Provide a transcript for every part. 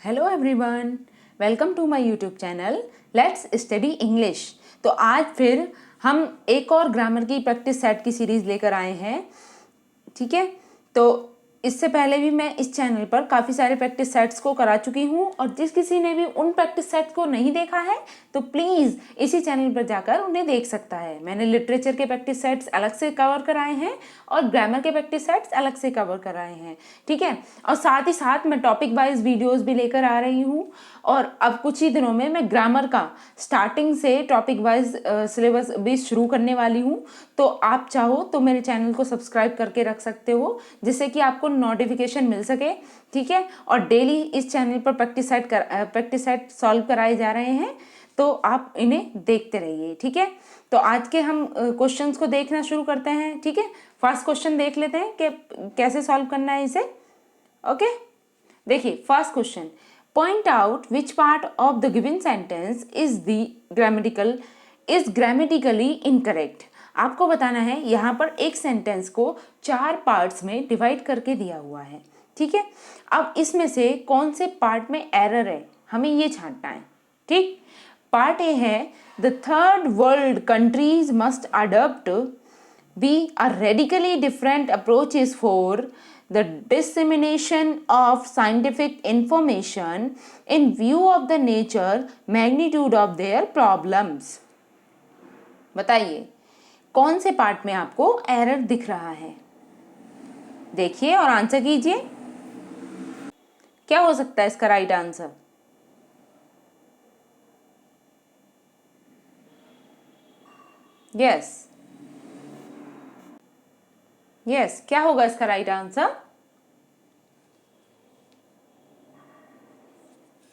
Hello everyone, welcome to my YouTube channel let's study English. तो आज फिर हम एक और ग्रामर की प्रैक्टिस सेट की सीरीज़ लेकर आए हैं। ठीक है, तो इससे पहले भी मैं इस चैनल पर काफ़ी सारे प्रैक्टिस सेट्स को करा चुकी हूँ और जिस किसी ने भी उन प्रैक्टिस सेट्स को नहीं देखा है तो प्लीज़ इसी चैनल पर जाकर उन्हें देख सकता है। मैंने लिटरेचर के प्रैक्टिस सेट्स अलग से कवर कराए हैं और ग्रामर के प्रैक्टिस सेट्स अलग से कवर कराए हैं। ठीक है, और साथ ही साथ मैं टॉपिक वाइज वीडियोस भी लेकर आ रही हूँ और अब कुछ ही दिनों में मैं ग्रामर का स्टार्टिंग से टॉपिक वाइज सिलेबस भी शुरू करने वाली हूँ। तो आप चाहो तो मेरे चैनल को सब्सक्राइब करके रख सकते हो जिससे कि आपको नोटिफिकेशन मिल सके। ठीक है, और डेली इस चैनल पर प्रैक्टिस सेट सॉल्व कराए जा रहे हैं तो आप इन्हें देखते रहिए। ठीक है, तो आज के हम क्वेश्चंस को देखना शुरू करते हैं। ठीक है, फर्स्ट क्वेश्चन देख लेते हैं कि कैसे सॉल्व करना है इसे। ओके, देखिए first question, point out which part of the given sentence is grammatically incorrect. आपको बताना है यहाँ पर एक सेंटेंस को 4 पार्ट्स में डिवाइड करके दिया हुआ है। ठीक है, अब इसमें से कौन से पार्ट में एरर है हमें ये छांटना है। ठीक, पार्ट ए है the third world countries must adopt B a radically different approaches for the dissemination of scientific information in view of the nature magnitude of their problems। बताइए कौन से पार्ट में आपको एरर दिख रहा है, देखिए और आंसर कीजिए। क्या हो सकता है इसका राइट आंसर? यस, क्या होगा इसका right answer?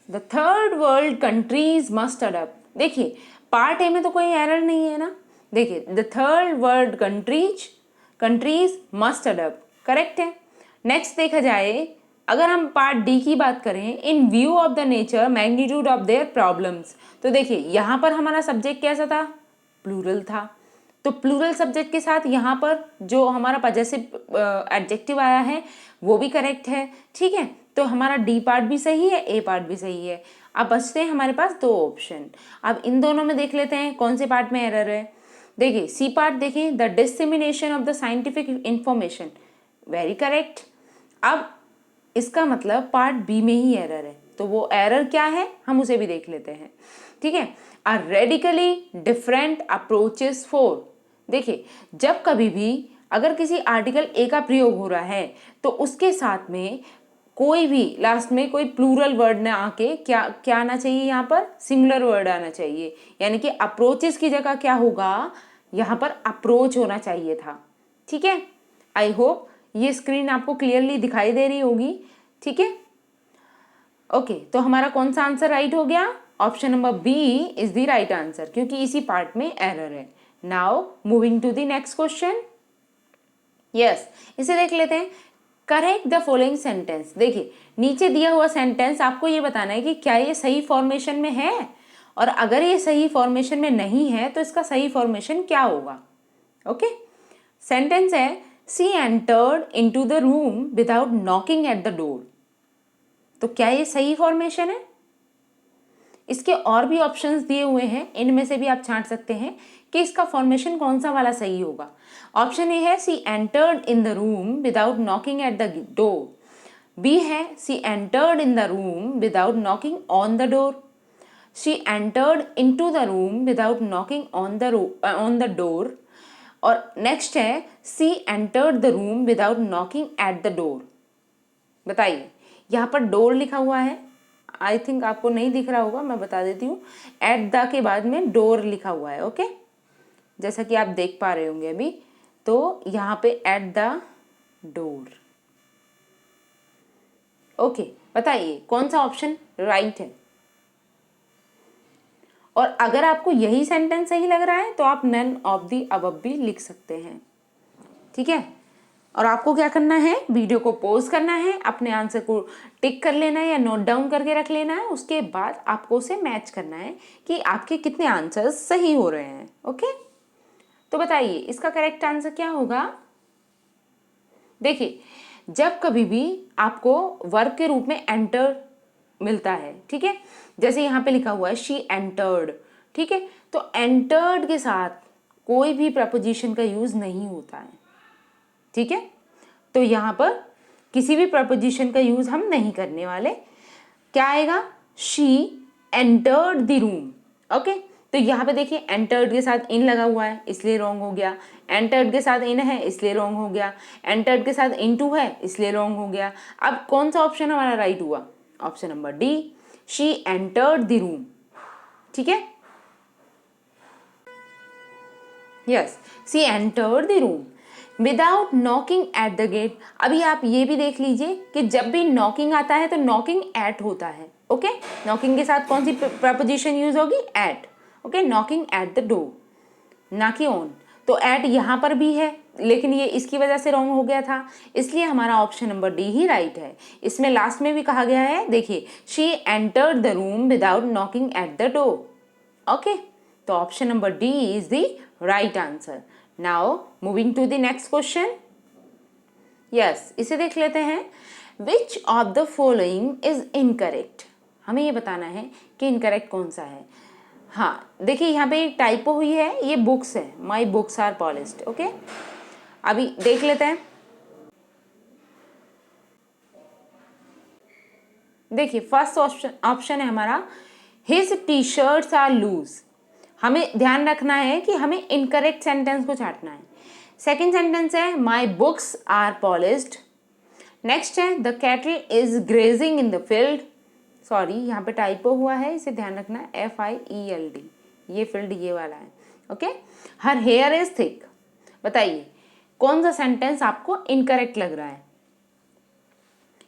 The third world countries must adopt. देखिए पार्ट ए में तो कोई एरर नहीं है ना। देखिए the third world countries must adopt correct है। नेक्स्ट देखा जाए अगर हम पार्ट डी की बात करें, इन view of the nature magnitude of their problems, तो देखिए यहाँ पर हमारा सब्जेक्ट कैसा था? प्लूरल था। तो प्लूरल सब्जेक्ट के साथ यहाँ पर जो हमारा पजेसिव एडजेक्टिव आया है वो भी करेक्ट है। ठीक है, तो हमारा डी पार्ट भी सही है, ए पार्ट भी सही है। अब बचते हैं हमारे पास 2 ऑप्शन। अब इन दोनों में देख लेते हैं कौन से पार्ट में एरर है। देखिए सी पार्ट, देखिए the dissemination of the scientific information, very correct. अब इसका मतलब पार्ट बी में ही एरर है, तो वो एरर क्या है हम उसे भी देख लेते हैं। ठीक है, a radically different approaches for. देखिए जब कभी भी अगर किसी आर्टिकल ए का प्रयोग हो रहा है तो उसके साथ में कोई भी लास्ट में कोई प्लूरल वर्ड ना आके क्या क्या आना चाहिए, यहाँ पर सिंगुलर वर्ड आना चाहिए। यानी कि अप्रोचेस की जगह क्या होगा, यहाँ पर अप्रोच होना चाहिए था। ठीक है, आई होप ये स्क्रीन आपको क्लियरली दिखाई दे रही होगी। ठीक है, ओके, तो हमारा कौन सा आंसर राइट हो गया? Option number B is the right answer, क्योंकि इसी पार्ट में एरर है। Now moving to the next question. Yes, इसे देख लेते हैं। Correct the following sentence. देखिए नीचे दिया हुआ सेंटेंस आपको ये बताना है कि क्या ये सही फॉर्मेशन में है, और अगर ये सही फॉर्मेशन में नहीं है तो इसका सही फॉर्मेशन क्या होगा। ओके, सेंटेंस है she entered into the room without knocking at the door. तो क्या ये सही फॉर्मेशन है? इसके और भी ऑप्शंस दिए हुए हैं, इनमें से भी आप छांट सकते हैं कि इसका फॉर्मेशन कौन सा वाला सही होगा। ऑप्शन ए है she entered in the room without knocking at the door. B है she entered in the room without knocking on the door. She entered into the room without knocking on the door. और next है she entered the room without knocking at the door. बताइए, यहाँ पर door लिखा हुआ है, I think आपको नहीं दिख रहा होगा, मैं बता देती हूँ। एट द के बाद में डोर लिखा हुआ है। ओके, जैसा कि आप देख पा रहे होंगे अभी, तो यहाँ पे एट द डोर। ओके, बताइए कौन सा ऑप्शन राइट है? और अगर आपको यही सेंटेंस सही लग रहा है तो आप नन ऑफ द अबव भी लिख सकते हैं। ठीक है, और आपको क्या करना है, वीडियो को पॉज करना है, अपने आंसर को टिक कर लेना है या नोट डाउन करके रख लेना है। उसके बाद आपको उसे मैच करना है कि आपके कितने आंसर्स सही हो रहे हैं। ओके, तो बताइए इसका करेक्ट आंसर क्या होगा? देखिए जब कभी भी आपको वर्ब के रूप में एंटर मिलता है, ठीक है। जैसे यहाँ पे लिखा हुआ है शी एंटर्ड, ठीक है, तो एंटर्ड के साथ कोई भी प्रपोजिशन का यूज नहीं होता है, ठीक है। तो यहाँ पर किसी भी प्रपोजिशन का यूज हम नहीं करने वाले। क्या आएगा, she entered the room, okay. तो यहाँ पे देखिए एंटर्ड के साथ इन लगा हुआ है इसलिए रॉन्ग हो गया, एंटर्ड के साथ इन है इसलिए रॉन्ग हो गया, एंटर्ड के साथ इनटू है इसलिए रॉन्ग हो गया। अब कौन सा ऑप्शन हमारा राइट हुआ, option number D, she entered the room, ठीक है। Yes, she entered the room without knocking at the gate. अभी आप ये भी देख लीजिए कि जब भी नॉकिंग आता है तो नॉकिंग एट होता है, ओके। नॉकिंग के साथ कौन सी प्रपोजिशन यूज होगी, at, okay. Knocking at the door, ना कि ऑन। तो एट यहाँ पर भी है लेकिन ये इसकी वजह से रॉन्ग हो गया था, इसलिए हमारा ऑप्शन नंबर डी ही राइट है। इसमें लास्ट में भी कहा गया है, देखिए she entered the room without knocking at the door, okay. तो option number D is the right answer. Now moving to the next question. Yes, इसे देख लेते हैं। Which of the following is incorrect, हमें ये बताना है कि इनकरेक्ट कौन सा है। हाँ देखिए यहाँ पे एक टाइपो हुई है, ये बुक्स है, my books are polished, okay. अभी देख लेते हैं। देखिए फर्स्ट ऑप्शन है हमारा his T shirts are loose. हमें ध्यान रखना है कि हमें इनकरेक्ट सेंटेंस को छांटना है। सेकेंड सेंटेंस है my books are polished. Next है the cattle is grazing in the field. Sorry यहाँ पे टाइपो हुआ है, इसे ध्यान रखना, FIELD, ये फील्ड ये वाला है, okay. Her hair is thick. बताइए कौन सा सेंटेंस आपको इनकरेक्ट लग रहा है।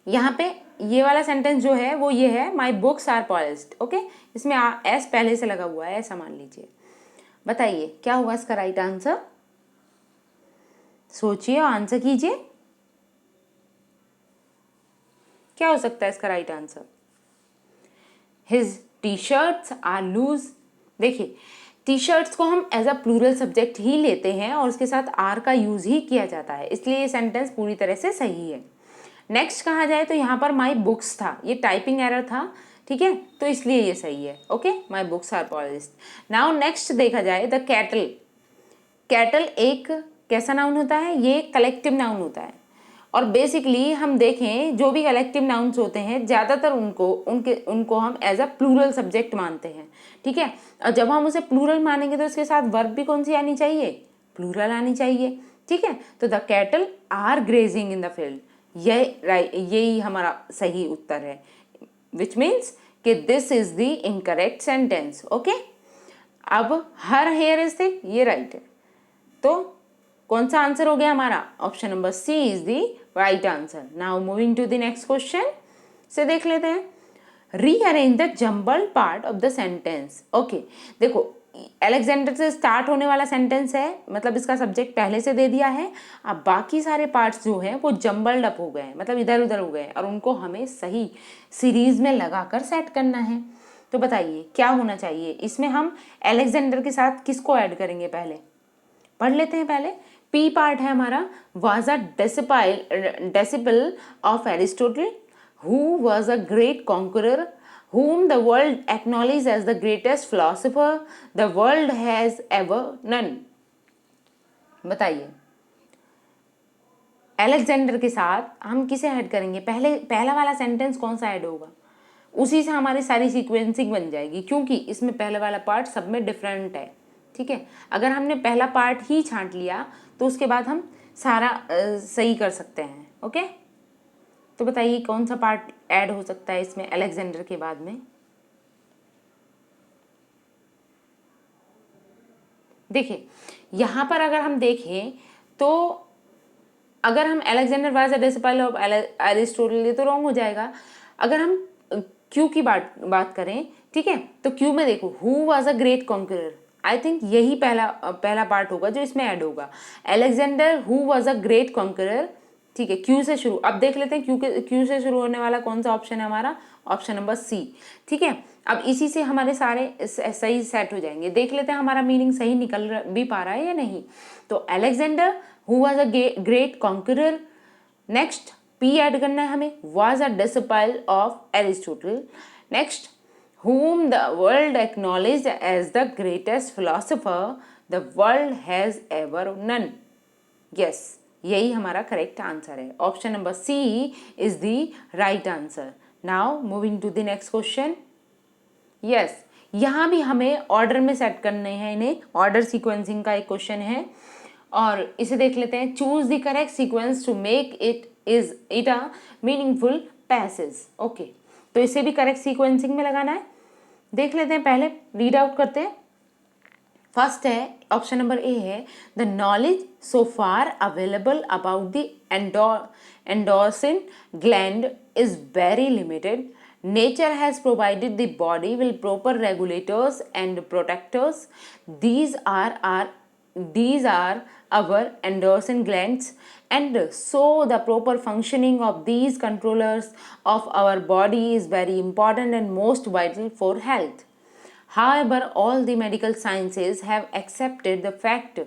यहाँ पे ये वाला सेंटेंस जो है वो ये है my books are polished, okay. इसमें एस पहले से लगा हुआ है, ऐसा मान लीजिए। बताइए क्या होगा इसका राइट आंसर, सोचिए और आंसर कीजिए, क्या हो सकता है इसका right answer. His T shirts are loose. देखिए टी शर्ट्स को हम एज अ प्लूरल सब्जेक्ट ही लेते हैं और उसके साथ आर का यूज ही किया जाता है, इसलिए ये सेंटेंस पूरी तरह से सही है। नेक्स्ट कहा जाए तो यहाँ पर माई बुक्स था, ये टाइपिंग एरर था, ठीक है, तो इसलिए ये सही है, okay. My books are polished. Now next देखा जाए द कैटल। कैटल एक कैसा नाउन होता है, ये कलेक्टिव नाउन होता है और बेसिकली हम देखें जो भी कलेक्टिव नाउन्स होते हैं ज़्यादातर उनको हम एज अ प्लूरल सब्जेक्ट मानते हैं, ठीक है। और जब हम उसे प्लूरल मानेंगे तो उसके साथ वर्ब भी कौन सी आनी चाहिए, प्लूरल आनी चाहिए, ठीक है। तो the cattle are grazing in the field, यही हमारा सही उत्तर है, विच मीन्स कि this is the incorrect sentence, okay. अब हर हेयर इज थिक, ये राइट है, तो कौन सा आंसर हो गया हमारा, option number C is the right answer. Now moving to the next question से देख लेते हैं। Rearrange the jumbled part of the sentence, okay. देखो अलेक्जेंडर से स्टार्ट होने वाला सेंटेंस है, मतलब इसका सब्जेक्ट पहले से दे दिया है। अब बाकी सारे पार्ट्स जो हैं वो जम्बल्ड अप हो गए हैं, मतलब इधर उधर हो गए हैं और उनको हमें सही सीरीज में लगाकर सेट करना है। तो बताइए क्या होना चाहिए इसमें, हम अलेक्जेंडर के साथ किसको ऐड करेंगे, पहले पढ़ लेते हैं। पहले पी पार्ट है हमारा, was a disciple of Aristotle, who was a great conqueror, whom the world acknowledges as the greatest philosopher the world has ever known। बताइए अलेक्जेंडर के साथ हम किसे ऐड करेंगे, पहला वाला सेंटेंस कौन सा ऐड होगा, उसी से हमारी सारी सीक्वेंसिंग बन जाएगी, क्योंकि इसमें पहले वाला पार्ट सब में डिफरेंट है, ठीक है। अगर हमने पहला पार्ट ही छांट लिया तो उसके बाद हम सारा सही कर सकते हैं, ओके। तो बताइए कौन सा पार्ट ऐड हो सकता है इसमें अलेक्जेंडर के बाद में। देखिए यहाँ पर अगर हम देखें तो अगर हम Alexander was a disciple of Aristotle, ये तो रॉन्ग हो जाएगा। अगर हम क्यू की बात करें, ठीक है, तो क्यू में देखो who was a great conqueror, I think यही पहला पार्ट होगा जो इसमें ऐड होगा। Alexander who was a great conqueror, ठीक है, क्यू से शुरू। अब देख लेते हैं क्यू से शुरू होने वाला कौन सा ऑप्शन है हमारा, ऑप्शन नंबर सी, ठीक है। अब इसी से हमारे सारे सही सेट हो जाएंगे। देख लेते हैं हमारा मीनिंग सही निकल भी पा रहा है या नहीं। तो Alexander who was a great conqueror, next P add करना है हमें, was a disciple of Aristotle. Next, whom the world acknowledged as the greatest philosopher the world has ever known. Yes, यही हमारा करेक्ट आंसर है. Option number C is the right answer. Now moving to the next question. Yes, यहाँ भी हमें order में set करने हैं इन्हें. ऑर्डर सीक्वेंसिंग का एक क्वेश्चन है और इसे देख लेते हैं. Choose the correct sequence to make it a meaningful passage. Okay, तो इसे भी करेक्ट सीक्वेंसिंग में लगाना है. देख लेते हैं, पहले रीड आउट करते हैं. फर्स्ट है, ऑप्शन नंबर ए है, the knowledge so far available about the endocrine gland is very limited. Nature has provided the body with proper regulators and protectors. These are our endocrine glands, and so the proper functioning of these controllers of our body is very important and most vital for health. However, all the medical sciences have accepted the fact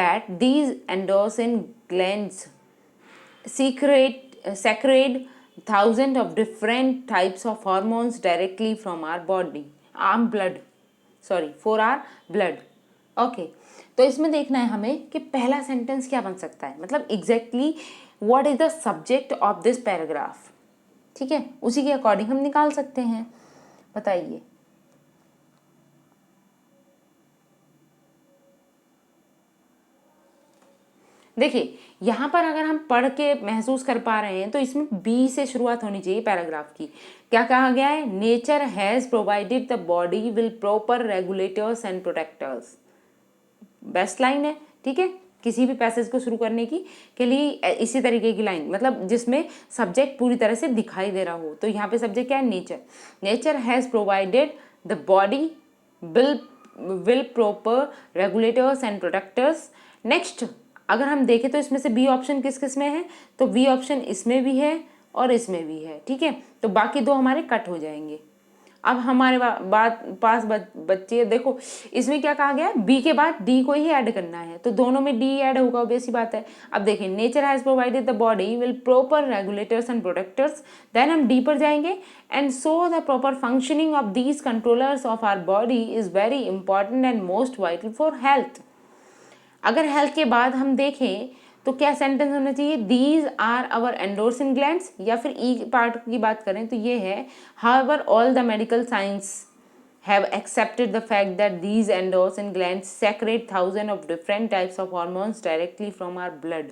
that these endocrine glands secrete thousands of different types of hormones directly from our body, for our blood. Okay, तो इसमें देखना है हमें कि पहला sentence क्या बन सकता है, मतलब exactly what is the subject of this paragraph. ठीक है, उसी के अकॉर्डिंग हम निकाल सकते हैं. बताइए. देखिए, यहाँ पर अगर हम पढ़ के महसूस कर पा रहे हैं तो इसमें बी से शुरुआत होनी चाहिए पैराग्राफ की. क्या कहा गया है? Nature has provided the body will proper regulators and protectors. Best line है. ठीक है, किसी भी पैसेज को शुरू करने की के लिए इसी तरीके की लाइन, मतलब जिसमें सब्जेक्ट पूरी तरह से दिखाई दे रहा हो. तो यहाँ पे सब्जेक्ट क्या है? Nature. Nature has provided the body will proper regulators and protectors. Next, अगर हम देखें तो इसमें से बी ऑप्शन किस किस में है, तो बी ऑप्शन इसमें भी है और इसमें भी है. ठीक है, तो बाकी दो हमारे कट हो जाएंगे. अब हमारे पास बच्चे देखो, इसमें क्या कहा गया है? बी के बाद डी को ही ऐड करना है, तो दोनों में डी ऐड होगा, ऑब्वियस सी बात है. अब देखिए, nature has provided the body will proper regulators and protectors. Then हम डी पर जाएंगे, and so the proper functioning of these controllers of our body is very important and most vital for health. अगर health के बाद हम देखें तो क्या सेंटेंस होना चाहिए? These are our endocrine glands, या फिर ई पार्ट की बात करें तो ये है, however all the medical science have accepted the fact that these endocrine glands secrete thousand of different types of hormones directly from our blood.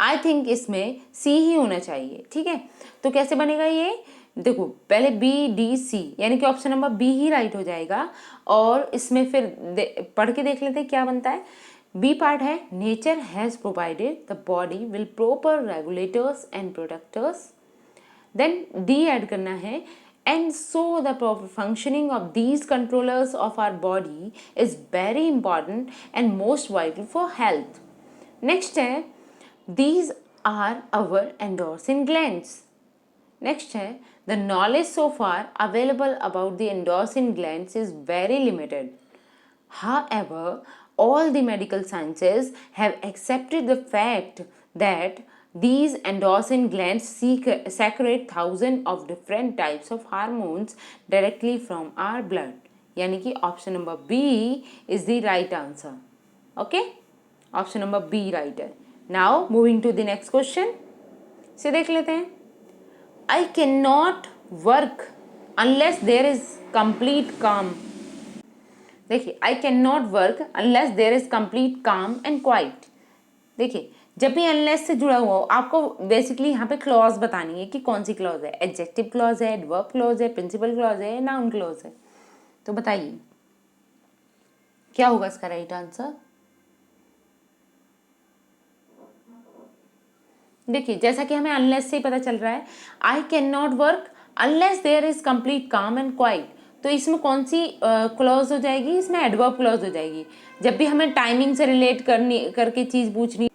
I think इसमें C ही होना चाहिए. ठीक है, तो कैसे बनेगा ये? देखो, पहले बी डी सी, यानी कि ऑप्शन नंबर बी ही राइट हो जाएगा. और इसमें फिर पढ़ के देख लेते हैं क्या बनता है. बी पार्ट है, nature has provided the body will proper regulators and protectors. Then D add करना है, and so the proper functioning of these controllers of our body is very important and most vital for health. Next है, these are our endocrine glands. Next है, the knowledge so far available about the endocrine glands is very limited. However, all the medical sciences have accepted the fact that these endocrine glands secrete thousands of different types of hormones directly from our blood. यानी कि option number B is the right answer. Okay, option number B right है. Now moving to the next question से देख लेते हैं. I cannot work unless there is complete calm. देखिए, I cannot work unless there is complete calm and quiet. देखिए, जब भी unless से जुड़ा हुआ हो, आपको बेसिकली यहाँ पे क्लॉज बतानी है कि कौन सी क्लॉज है. एडजेक्टिव क्लॉज है, एडवर्ब क्लॉज है, प्रिंसिपल क्लॉज है, नाउन क्लॉज है. तो बताइए क्या होगा इसका राइट आंसर. देखिए, जैसा कि हमें अनलेस से ही पता चल रहा है, I can not work unless there is complete calm and quiet. तो इसमें कौन सी क्लॉज हो जाएगी? इसमें एडवर्ब क्लॉज हो जाएगी. जब भी हमें टाइमिंग से रिलेट करके चीज़ पूछनी,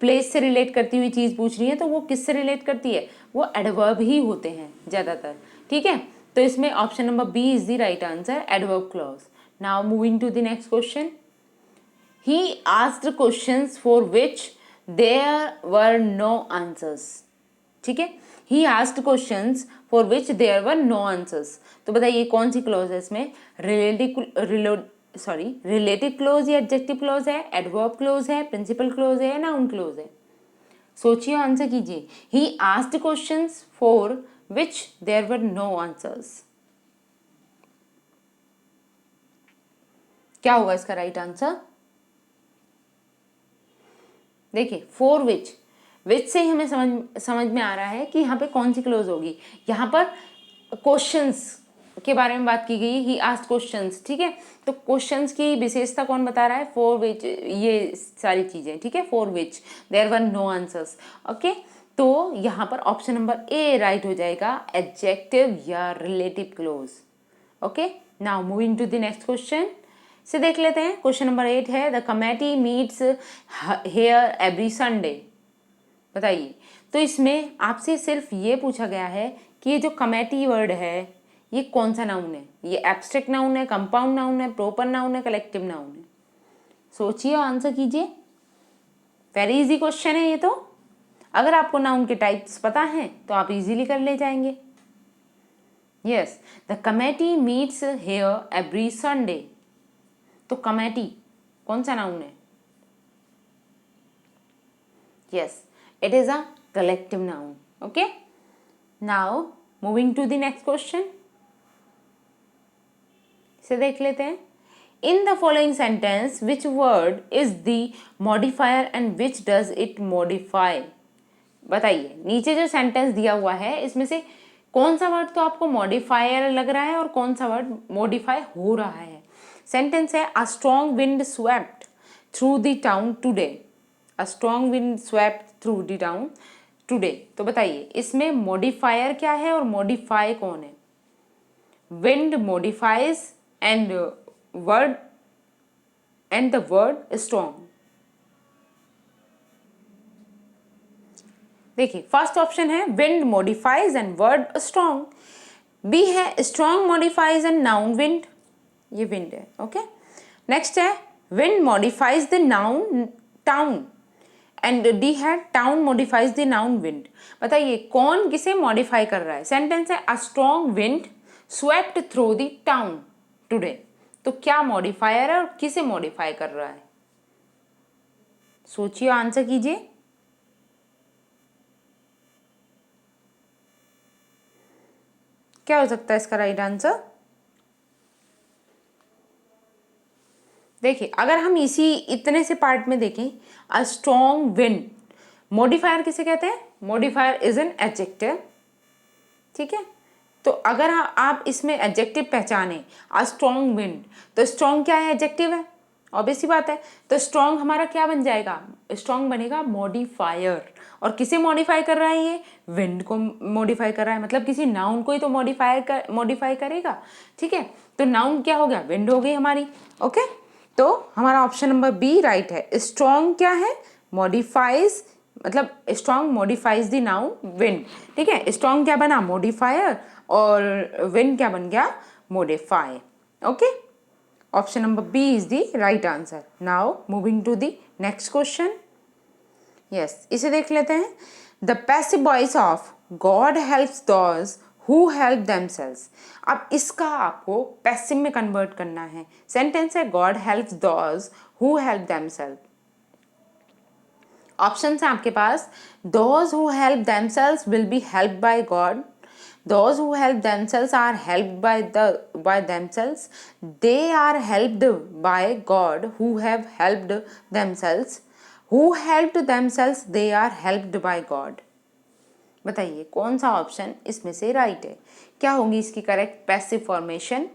प्लेस से रिलेट करती हुई चीज़ पूछ रही है, तो वो किससे रिलेट करती है? वो एडवर्ब ही होते हैं ज़्यादातर. ठीक है, तो इसमें option number B is the right answer, adverb clause. Now moving to the next question. He asked questions for which there were no answers. ठीक है, he asked questions for which there were no answers. तो बताइए कौन सी clause है इसमें? Relative clause या adjective clause है, एडवर्ब क्लोज है, प्रिंसिपल क्लोज है, नाउन क्लोज है? सोचिए, आंसर कीजिए। He asked questions for which there were no answers. क्या होगा इसका राइट आंसर? देखिए, फॉर विच से हमें समझ में आ रहा है कि यहाँ पे कौन सी क्लोज होगी। यहाँ पर क्वेश्चंस के बारे में बात की गई, ही आस्क्ड क्वेश्चंस। ठीक है, तो क्वेश्चंस की विशेषता कौन बता रहा है? फॉर विच, ये सारी चीजें। ठीक है, for which there were no answers. Okay, तो यहाँ पर ऑप्शन नंबर ए राइट हो जाएगा, एडजेक्टिव या relative clause. Okay, now moving to the next question से देख लेते हैं। क्वेश्चन नंबर 8 है, the committee meets here every Sunday. बताइए, तो इसमें आपसे सिर्फ ये पूछा गया है कि ये जो कमेटी वर्ड है ये कौन सा नाउन है? ये एब्स्ट्रैक्ट नाउन है, कंपाउंड नाउन है, प्रॉपर नाउन है, कलेक्टिव नाउन है? सोचिए, आंसर कीजिए। वेरी इजी क्वेश्चन है ये तो। अगर आपको नाउन के टाइप्स पता हैं तो आप इजीली कर ले जाएंगे। Yes, the committee meets here every Sunday. तो कमेटी कौन सा नाउन है? Yes, it is a collective noun. Okay, now moving to the next question से देख लेते हैं। In the following sentence which word is the modifier and which does it modify? बताइए, नीचे जो सेंटेंस दिया हुआ है इसमें से कौन सा वर्ड तो आपको मॉडिफायर लग रहा है और कौन सा वर्ड मॉडिफाई हो रहा है? सेंटेंस है, a strong wind swept through the town today. A strong wind swept through the town today. तो बताइए, इसमें मॉडिफायर क्या है और मॉडिफाई कौन है? Wind modifies and word and the word strong. देखिए, फर्स्ट ऑप्शन है wind modifies and word strong. B है strong modifies and noun wind, ये विंड है। ओके, नेक्स्ट है wind modifies the noun town and D है town modifies the noun wind. बताइए कौन किसे मॉडिफाई कर रहा है? सेंटेंस है, a strong wind swept through the town today. तो क्या मॉडिफायर है और किसे मॉडिफाई कर रहा है? सोचिए, आंसर कीजिए। क्या हो सकता है इसका राइट आंसर? देखिए, अगर हम इतने से पार्ट में देखें, अ स्ट्रॉन्ग विंड, मॉडिफायर किसे कहते हैं? Modifier is an adjective. ठीक है, तो अगर आप इसमें एडजेक्टिव पहचाने, अ स्ट्रॉन्ग विंड, तो स्ट्रॉन्ग क्या है? एडजेक्टिव है, ऑब्वियस सी बात है। तो स्ट्रॉन्ग हमारा क्या बन जाएगा? स्ट्रॉन्ग बनेगा मॉडिफायर। और किसे मॉडिफाई कर रहा है? ये विंड को मॉडिफाई कर रहा है, मतलब किसी नाउन को ही तो मॉडिफाई करेगा। ठीक है, तो नाउन क्या हो गया? विंड हो गई हमारी। ओके, तो हमारा ऑप्शन नंबर बी राइट है। स्ट्रॉन्ग क्या है? मॉडिफाइज, मतलब strong modifies the noun wind. ठीक है, स्ट्रॉन्ग क्या बना? मॉडिफायर, और विंड क्या बन गया? Modify. Okay, option number B is the right answer. Now moving to the next question. Yes, इसे देख लेते हैं। The passive voice of God helps those who help themselves. अब इसका आपको पैसिव में कन्वर्ट करना है। सेंटेंस है, God helps those who help themselves. Option है आपके पास, those who help themselves will be helped by God, those who help themselves are helped by themselves, they are helped by God who have helped themselves, who helped themselves they are helped by God। बताइए कौन सा option इसमें से right है? क्या होगी इसकी correct passive formation?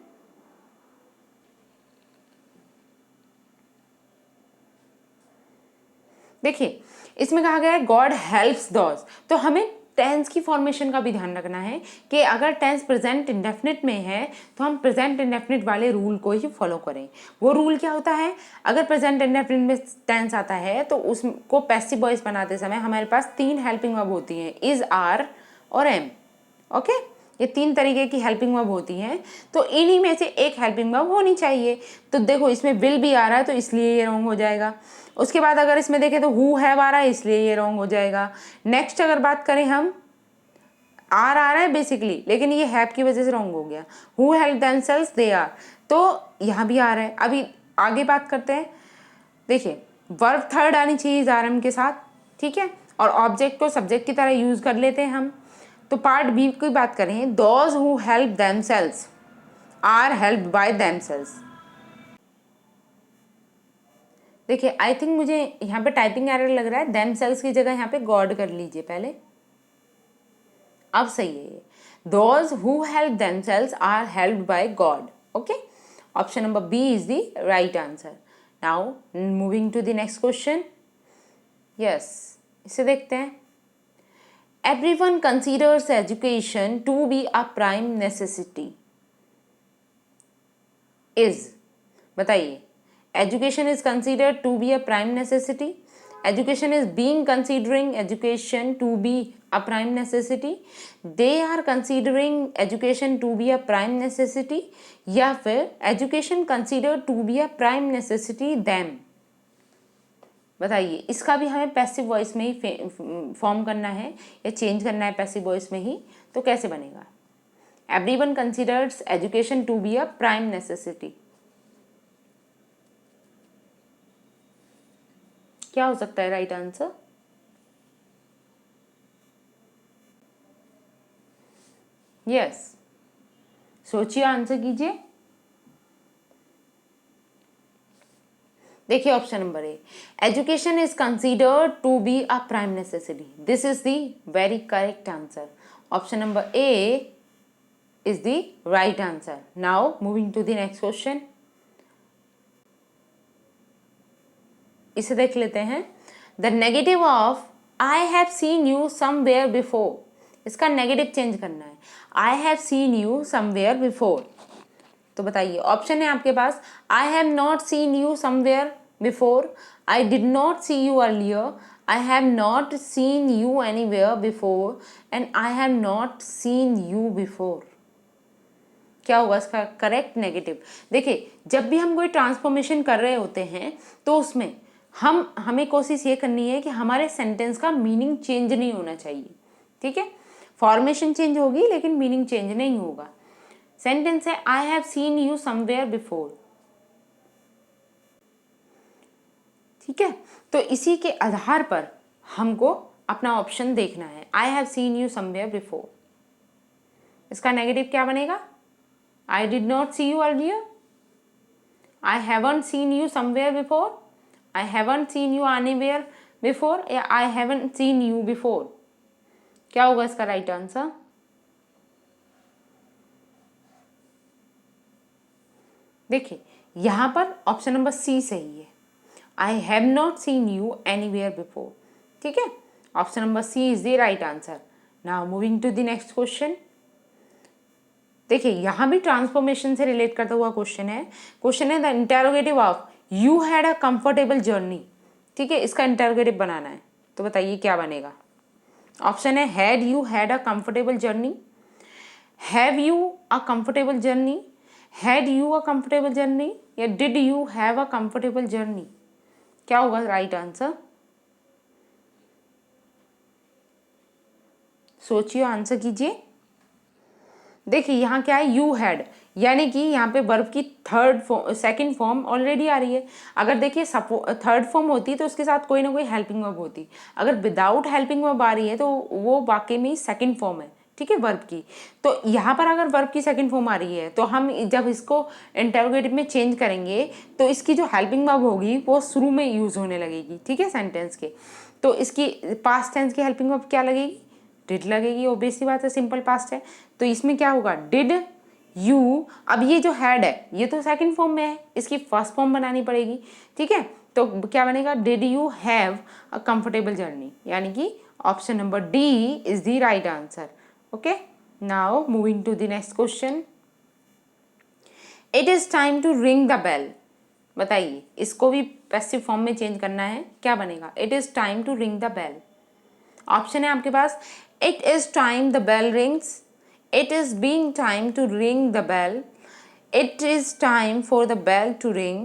देखिए, इसमें कहा गया है गॉड हेल्प्स दोज, तो हमें टेंस की फॉर्मेशन का भी ध्यान रखना है कि अगर टेंस प्रेजेंट इंडेफिनिट में है तो हम प्रेजेंट इंडेफिनिट वाले रूल को ही फॉलो करें। वो रूल क्या होता है? अगर प्रेजेंट इंडेफिनिट में टेंस आता है तो उसको पैसिव वॉइस बनाते समय हमारे पास 3 हेल्पिंग वर्ब होती हैं, इज, आर और एम। ओके, ये 3 तरीके की हेल्पिंग वर्ब होती हैं, तो इन्हीं में से एक हेल्पिंग वर्ब होनी चाहिए। तो देखो, इसमें विल भी आ रहा है तो इसलिए ये रॉन्ग हो जाएगा। उसके बाद अगर इसमें देखें तो हु हैव आ रहा है, इसलिए ये रॉन्ग हो जाएगा। नेक्स्ट अगर बात करें हम, आर आ रहा है बेसिकली, लेकिन ये हैव की वजह से रॉन्ग हो गया। Who help themselves they are, तो यहाँ भी आ रहा है। अभी आगे बात करते हैं। देखिए वर्ब थर्ड आनी चाहिए आर के साथ, ठीक है, और ऑब्जेक्ट को सब्जेक्ट की तरह यूज कर लेते हैं हम। तो पार्ट बी की बात करें, those who help themselves are helped by themselves. देखिए आई थिंक मुझे यहाँ पे टाइपिंग एरर लग रहा है, देमसेल्व्स की जगह यहाँ पे गॉड कर लीजिए पहले, अब सही है ये। Those who help themselves are helped by God. Okay, option number B is the right answer. Now moving to the next question. Yes, इसे देखते हैं। Everyone considers education to be a prime necessity is, बताइए। Education is considered to be a prime necessity, education is being considering education to be a prime necessity, they are considering education to be a prime necessity, या फिर education considered to be a prime necessity them। बताइए, इसका भी हमें passive voice में ही form करना है या चेंज करना है पैसिव वॉइस में ही, तो कैसे बनेगा? Everyone considers education to be a prime necessity, क्या हो सकता है राइट आंसर? यस, सोचिए, आंसर कीजिए। देखिए option number A, education is considered to be a prime necessity, this is the very correct answer. Option number A is the right answer. Now moving to the next question, इसे देख लेते हैं। The negative of I have seen you somewhere before, इसका negative change करना है। I have seen you somewhere before, तो बताइए option है आपके पास, I have not seen you somewhere before, I did not see you earlier, I have not seen you anywhere before, and I have not seen you before. क्या होगा इसका correct negative? देखिए जब भी हम कोई ट्रांसफॉर्मेशन कर रहे होते हैं तो उसमें हमें कोशिश ये करनी है कि हमारे सेंटेंस का मीनिंग चेंज नहीं होना चाहिए, ठीक है। फॉर्मेशन चेंज होगी लेकिन मीनिंग चेंज नहीं होगा। सेंटेंस है I have seen you somewhere before, ठीक है, तो इसी के आधार पर हमको अपना ऑप्शन देखना है। I have seen you somewhere before, इसका नेगेटिव क्या बनेगा? I did not see you earlier, I haven't seen you somewhere before, I haven't seen you anywhere before, या I haven't seen you before। क्या होगा इसका right answer? देखिए यहां पर ऑप्शन नंबर सी सही है, I have not seen you anywhere before, ठीक है। Option number C is the right answer. Now moving to the next question. देखिए यहां भी ट्रांसफॉर्मेशन से रिलेट करता हुआ क्वेश्चन है। क्वेश्चन है the interrogative of you had a comfortable journey, ठीक है, इसका इंटरोगेटिव बनाना है, तो बताइए क्या बनेगा? ऑप्शन है had you had a comfortable journey, have you a comfortable journey, had you a comfortable journey, या did you have a comfortable journey. क्या होगा राइट आंसर? सोचिए, आंसर कीजिए। देखिए यहाँ क्या है, यू हैड, यानी कि यहाँ पे वर्ब की सेकंड फॉर्म ऑलरेडी आ रही है। अगर देखिए थर्ड फॉर्म होती तो उसके साथ कोई ना कोई हेल्पिंग वर्ब होती। अगर विदाउट हेल्पिंग वर्ब आ रही है तो वो वाकई में सेकंड फॉर्म है, ठीक है, वर्ब की। तो यहाँ पर अगर वर्ब की सेकंड फॉर्म आ रही है तो हम जब इसको इंटरोगेटिव में चेंज करेंगे तो इसकी जो हेल्पिंग वर्ब होगी वो शुरू में यूज होने लगेगी, ठीक है, सेंटेंस के। तो इसकी पास्ट टेंस की हेल्पिंग वर्ब क्या लगेगी? डिड लगेगी, ऑब्वियसली बात है, सिंपल पास्ट है। तो इसमें क्या होगा? डिड यू, अब ये जो हैड है ये तो सेकंड फॉर्म में है, इसकी फर्स्ट फॉर्म बनानी पड़ेगी, ठीक है। तो क्या बनेगा? Did you have a comfortable journey, यानी कि option number D is the right answer. Okay, now moving to the next question. It is time to ring the bell, बताइए इसको भी पैसिव फॉर्म में चेंज करना है, क्या बनेगा? It is time to ring the bell. Option है आपके पास, it is time the bell rings, it is being time to ring the bell, it is time for the bell to ring,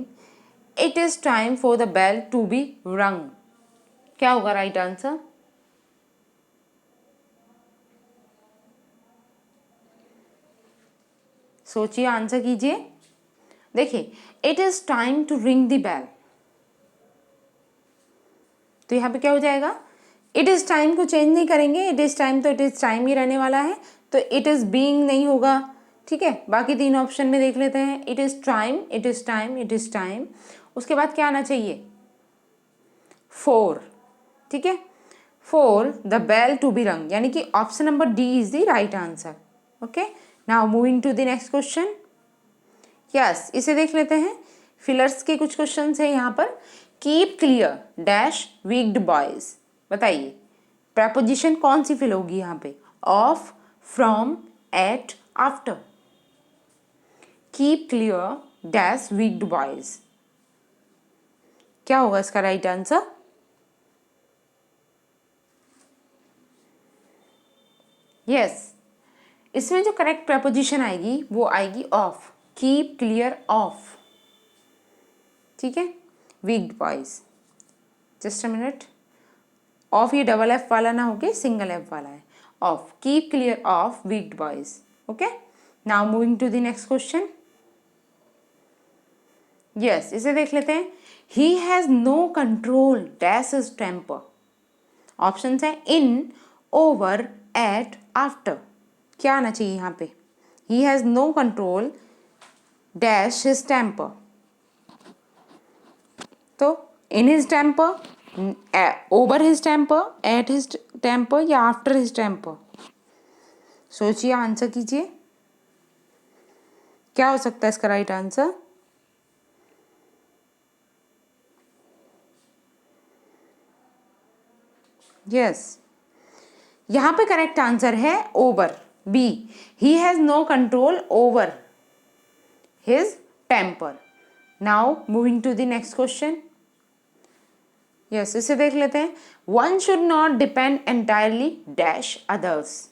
it is time for the bell to be rung. क्या होगा right answer? सोचिए, answer कीजिए। देखिए, it is time to ring the bell, तो यहाँ पे क्या हो जाएगा? इट इज टाइम को चेंज नहीं करेंगे, इट इज टाइम तो इट इज टाइम ही रहने वाला है, तो इट इज बीइंग नहीं होगा। ठीक है, बाकी तीन ऑप्शन में देख लेते हैं। It is time, it is time, it is time, उसके बाद क्या आना चाहिए? फोर। ठीक है, for the bell to be rung, यानी कि option number D is the right answer. Okay, now moving to the next question. Yes, इसे देख लेते हैं। फिलर्स के कुछ क्वेश्चन है यहाँ पर। Keep clear dash wicked boys, बताइए प्रपोजिशन कौन सी फिल होगी यहाँ पे? Of, from, at, after. Keep clear dash wicked boys, क्या होगा इसका राइट आंसर? यस, इसमें जो करेक्ट प्रपोजिशन आएगी वो आएगी ऑफ। Keep clear of. ठीक है, wicked boys. Just a minute, of ये डबल एफ वाला ना होके सिंगल एफ वाला है। Of, keep clear of wicked boys. Okay, now moving to the next question. Yes, इसे देख लेते हैं। He has no control dash his temper. Option है इन, ओवर, एट, आफ्टर। क्या आना चाहिए यहाँ पे? He has no control dash his temper, तो in his temper, over his temper, at his temper या आफ्टर हिज टेम्पर? सोचिए, answer कीजिए, क्या हो सकता है इसका राइट आंसर? यस, यहां पे करेक्ट आंसर है over, B. He has no control over his temper. Now moving to the next question. Yes, इसे देख लेते हैं। One should not depend entirely dash others.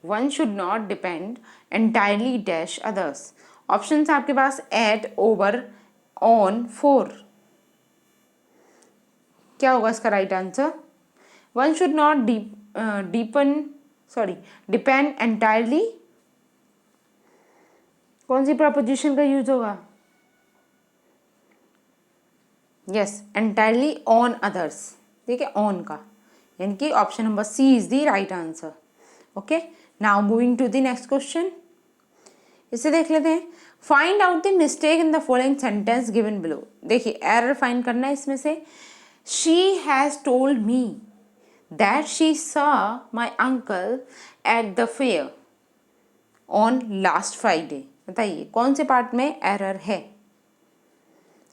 One should not depend entirely dash others. Option है आपके पास at, over, on, four. क्या होगा इसका right answer? One should not depend entirely, कौन सी प्रपोजिशन का यूज होगा? Yes, entirely on others. ठीक है, ऑन का, यानी कि option number C is the right answer. Okay, now moving to the next question. इसे देख लेते हैं। Find out the mistake in the following sentence given below. देखिए, एरर फाइंड करना है इसमें से। She has told me that she saw my uncle at the fair on last Friday. बताइए कौन से पार्ट में एरर है?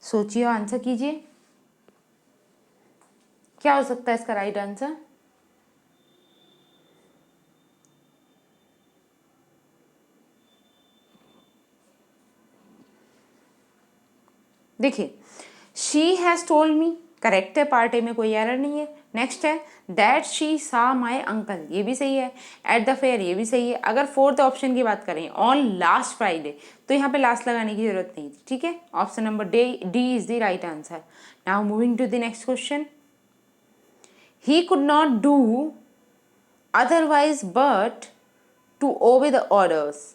सोचिए, आंसर कीजिए, क्या हो सकता है इसका राइट आंसर? देखिए, she has told me correct है, पार्ट ए में कोई एरर नहीं है। नेक्स्ट है दैट शी सा माई अंकल, ये भी सही है। एट द फेयर, ये भी सही है। अगर फोर्थ ऑप्शन की बात करें ऑन लास्ट फ्राइडे, तो यहाँ पे लास्ट लगाने की जरूरत नहीं थी। ठीक है, option number D is the right answer. Now moving to the next question. He could not do otherwise but to obey the orders.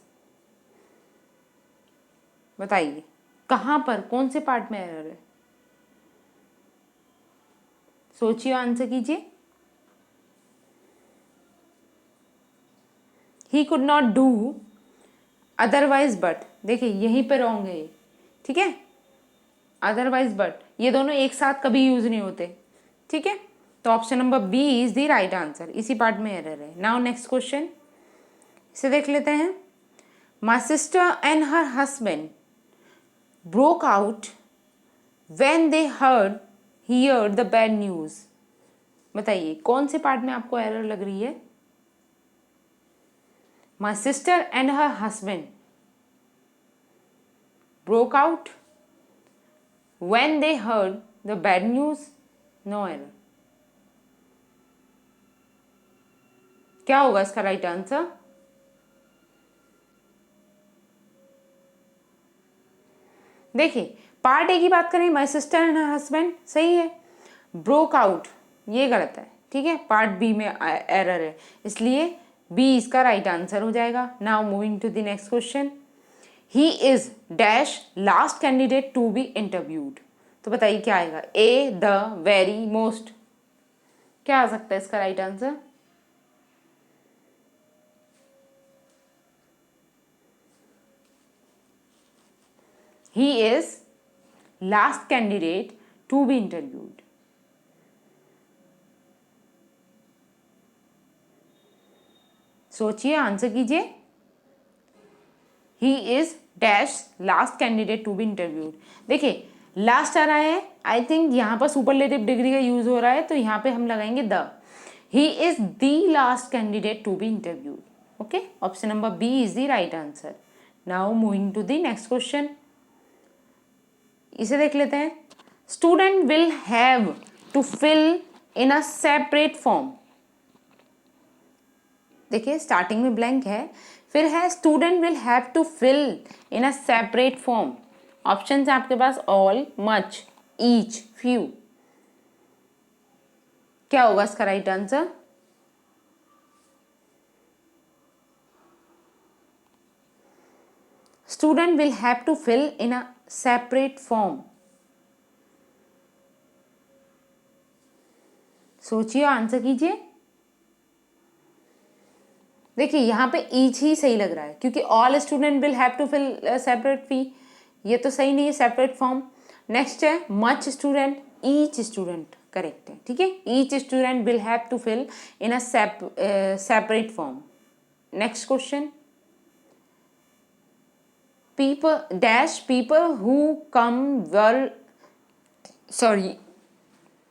बताइए कहाँ पर, कौन से पार्ट में एरर है? सोचिए, आंसर कीजिए। ही could not do otherwise but, देखिए यहीं पे रॉन्ग है ये। ठीक है, अदरवाइज बट ये दोनों एक साथ कभी यूज नहीं होते। ठीक है, तो option number B is the right answer, इसी पार्ट में एरर है। नाउ नेक्स्ट क्वेश्चन, इसे देख लेते हैं। My sister and her husband broke out when they hear the bad news. बताइए कौन से पार्ट में आपको एरर लग रही है? माई sister and her husband broke out when they heard the bad news, no error। क्या होगा इसका राइट आंसर? देखिए, पार्ट ए की बात करें, माई सिस्टर एंड हर हस्बैंड, सही है। ब्रोक आउट, ये गलत है, ठीक है, पार्ट बी में एरर है, इसलिए बी इसका राइट आंसर हो जाएगा। Now moving to the next question, he is dash last candidate to be interviewed, तो बताइए क्या आएगा, ए, द, वेरी, मोस्ट, क्या आ सकता है इसका right answer? He is last candidate to be interviewed. सोचिए, आंसर कीजिए। He is dash last candidate to be interviewed. देखिए लास्ट आ रहा है, आई थिंक यहाँ पर सुपरलेटिव डिग्री का यूज हो रहा है, तो यहाँ पे हम लगाएंगे the. He is the last candidate to be interviewed. Okay, option number B is the right answer. Now moving to the next question. इसे देख लेते हैं। Student will have to fill in a separate form, देखिए starting में blank है, फिर है student will have to fill in a separate form. Option है आपके पास ऑल, मच, ईच, फ्यू, क्या होगा इसका right answer? Student will have to fill in a separate form, सोचिए, आंसर कीजिए। देखिए यहाँ पे ईच ही सही लग रहा है, क्योंकि all student will have to fill separate fee, ये तो सही नहीं है, सेपरेट फॉर्म। नेक्स्ट है much student, each student, correct है, ठीक है, each student will have to fill in a separate form. Next question, people dash people who come were, sorry,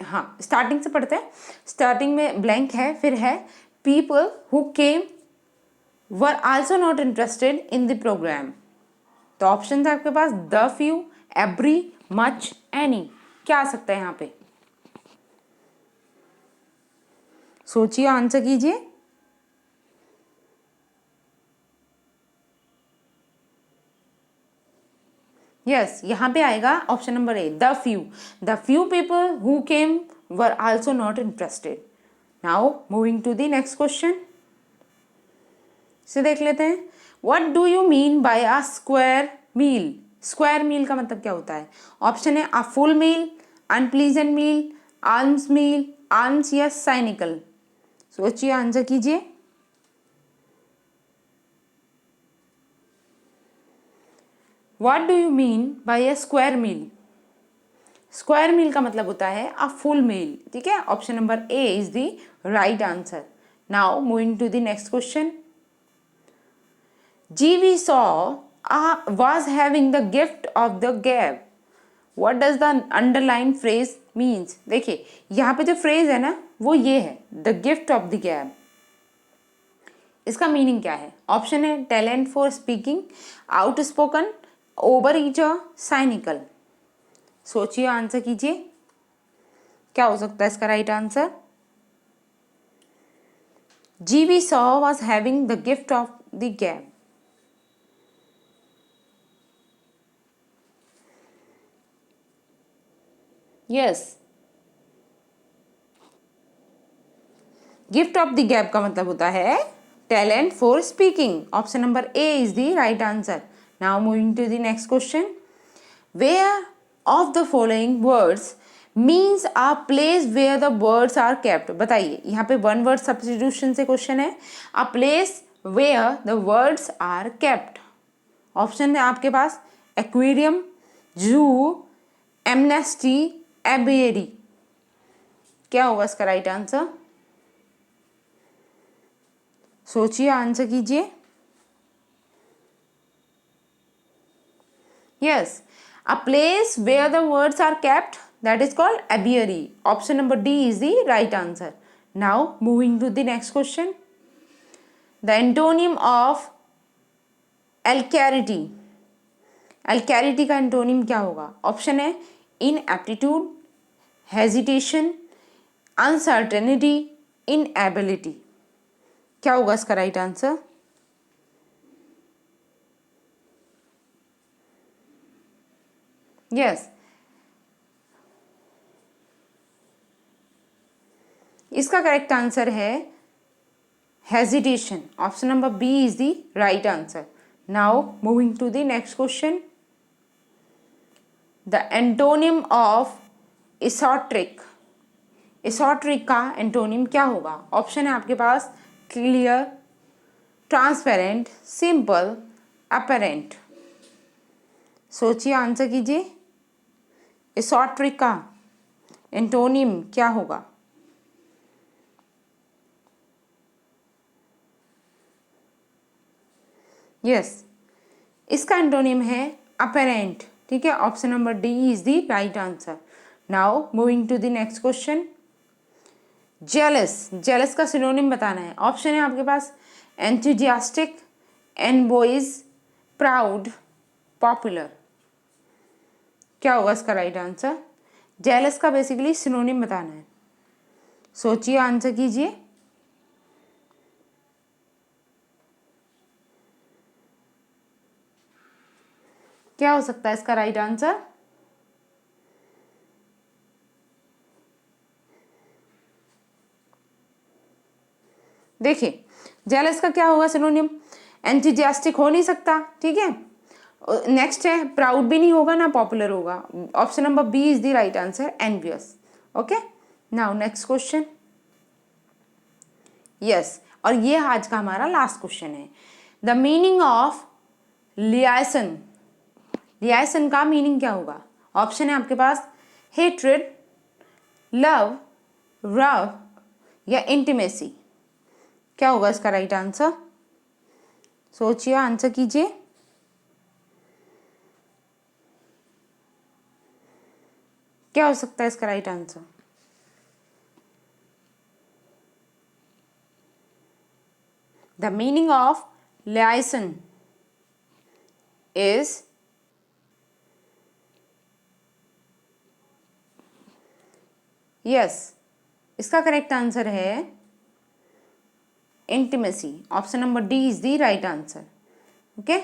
हाँ स्टार्टिंग से पढ़ते हैं, स्टार्टिंग में ब्लैंक है, फिर है people who came were also not interested in the program, तो option है आपके पास the, few, every, much, any, क्या आ सकता है यहाँ पे? सोचिए, आंसर कीजिए। यस, यहाँ पे आएगा option number A, the few. The few people who came were also not interested. Now moving to the next question, से देख लेते हैं। What do you mean by a square meal, square meal का मतलब क्या होता है? ऑप्शन है a full meal, unpleasant meal, arms meal, arms या साइनिकल, सोचिए, आंसर कीजिए। What do you mean by a square meal, square meal का मतलब होता है अ फुल मील, ठीक है, option number A is the right answer. Now moving to the next question, GV saw was having the gift of the gab. What does the underline phrase means? देखिए यहाँ पे जो phrase है ना वो ये है, the gift of the gab. इसका मीनिंग क्या है? ऑप्शन है talent for speaking, outspoken, over eater, cynical, सोचिए, आंसर कीजिए, क्या हो सकता है इसका right answer? GV saw was having the gift of the gab. यस, गिफ्ट ऑफ द गैप का मतलब होता है talent for speaking, option number A is the right answer. Now moving to the next question, where of the following words means a place where the words are kept, बताइए, यहाँ पे one word substitution से question है, a place where the words are kept, option है आपके पास aquarium, जू, amnesty, एबियरी, क्या होगा इसका राइट आंसर? सोचिए, आंसर कीजिए। Yes, a place where the words are kept, that is called aviary, option number D is the right answer. Now moving to the next question, the antonym of alacrity, alacrity का antonym क्या होगा? Option है इनएप्टीट्यूड, hesitation, uncertainty, inability, क्या होगा इसका right answer? यस, इसका correct answer है hesitation. Option number B is the right answer. Now moving to the next question. The antonym of esoteric. Esoteric का एंटोनिम क्या होगा? ऑप्शन है आपके पास क्लियर, ट्रांसपेरेंट, सिंपल, अपरेंट. सोचिए, आंसर कीजिए. एसोट्रिक का एंटोनिम क्या होगा? यस, इसका एंटोनिम है अपरेंट. ठीक है, option number D is the right answer. Now moving to the next question. Jealous. Jealous का सिनोनिम बताना है. ऑप्शन है आपके पास एंथुजियास्टिक, एनबॉयज, प्राउड, पॉपुलर. क्या होगा इसका राइट आंसर? जेलस का बेसिकली सिनोनिम बताना है. सोचिए, आंसर कीजिए. क्या हो सकता है इसका राइट आंसर? देखिए, जेलस का क्या होगा सिनोनिम? एंथुजियास्टिक हो नहीं सकता. ठीक है, नेक्स्ट है प्राउड भी नहीं होगा, ना पॉपुलर होगा. Option number B is the right answer, envious. Okay, now next question. Yes, और ये आज का हमारा लास्ट क्वेश्चन है. The meaning of liaison. Liaison का मीनिंग क्या होगा? ऑप्शन है आपके पास हेट्रेड, लव, रव या इंटीमेसी. क्या होगा इसका राइट आंसर? सोचिए, आंसर कीजिए. क्या हो सकता है इसका right answer? The meaning of liaison is yes, इसका करेक्ट आंसर है intimacy. Option number D is the right answer. Okay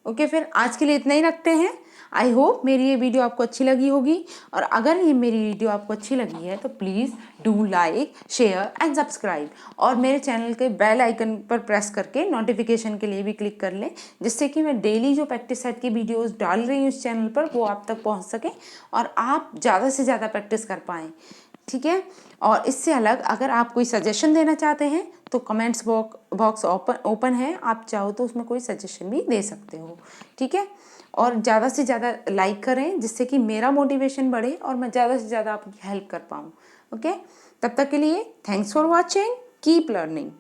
okay, फिर आज के लिए इतना ही रखते हैं. आई होप मेरी ये वीडियो आपको अच्छी लगी होगी. और अगर ये मेरी वीडियो आपको अच्छी लगी है तो please do like, share and subscribe. और मेरे चैनल के बेल आइकन पर प्रेस करके नोटिफिकेशन के लिए भी क्लिक कर लें, जिससे कि मैं डेली जो प्रैक्टिस सेट की वीडियोस डाल रही हूँ इस चैनल पर वो आप तक पहुँच सके और आप ज़्यादा से ज़्यादा प्रैक्टिस कर पाएँ. ठीक है, और इससे अलग अगर आप कोई सजेशन देना चाहते हैं तो कमेंट्स बॉक्स ओपन है. आप चाहो तो उसमें कोई सजेशन भी दे सकते हो. ठीक है, और ज़्यादा से ज़्यादा लाइक करें जिससे कि मेरा मोटिवेशन बढ़े और मैं ज़्यादा से ज़्यादा आपकी हेल्प कर पाऊँ. ओके, तब तक के लिए thanks for watching. Keep learning.